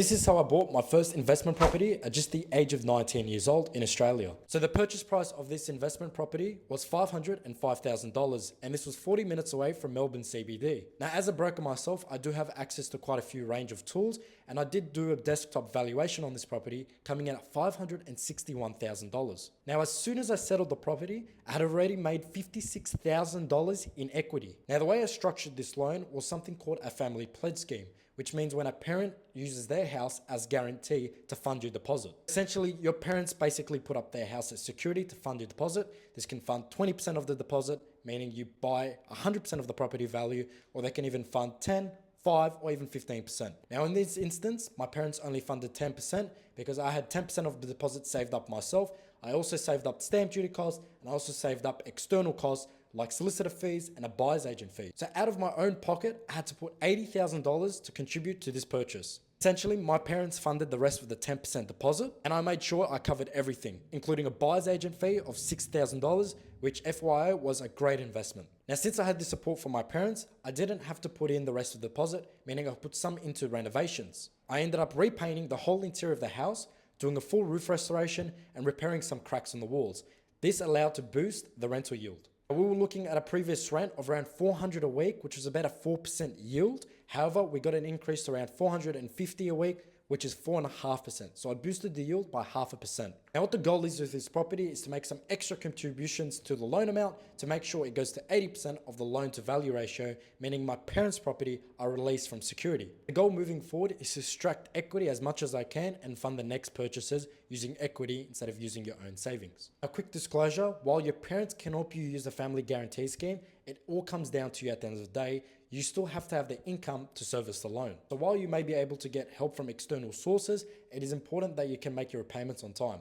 This is how I bought my first investment property at just the age of 19 years old in Australia. So the purchase price of this investment property was $505,000, and this was 40 minutes away from Melbourne CBD. Now, as a broker myself, I do have access to quite a few range of tools, and I did do a desktop valuation on this property coming in at $561,000. Now, as soon as I settled the property, I had already made $56,000 in equity. Now, the way I structured this loan was something called a family pledge scheme, which means when a parent uses their house as guarantee to fund your deposit. Essentially, your parents basically put up their house as security to fund your deposit. This can fund 20% of the deposit, meaning you buy 100% of the property value, or they can even fund 10, 5, or even 15%. Now, in this instance, my parents only funded 10% because I had 10% of the deposit saved up myself. I also saved up stamp duty costs, and I also saved up external costs like solicitor fees and a buyer's agent fee. So out of my own pocket, I had to put $80,000 to contribute to this purchase. Essentially, my parents funded the rest of the 10% deposit, and I made sure I covered everything, including a buyer's agent fee of $6,000, which FYI was a great investment. Now, since I had the support from my parents, I didn't have to put in the rest of the deposit, meaning I put some into renovations. I ended up repainting the whole interior of the house, doing a full roof restoration, and repairing some cracks on the walls. This allowed to boost the rental yield. We were looking at a previous rent of around $400 a week, which was about a 4% yield. However, we got an increase to around $450 a week, which is 4.5%. So I boosted the yield by 0.5%. Now, what the goal is with this property is to make some extra contributions to the loan amount to make sure it goes to 80% of the loan to value ratio, meaning my parents' property are released from security. The goal moving forward is to extract equity as much as I can and fund the next purchases using equity instead of using your own savings. A quick disclosure, while your parents can help you use the family guarantee scheme, it all comes down to you at the end of the day. You still have to have the income to service the loan. So while you may be able to get help from external sources, it is important that you can make your repayments on time.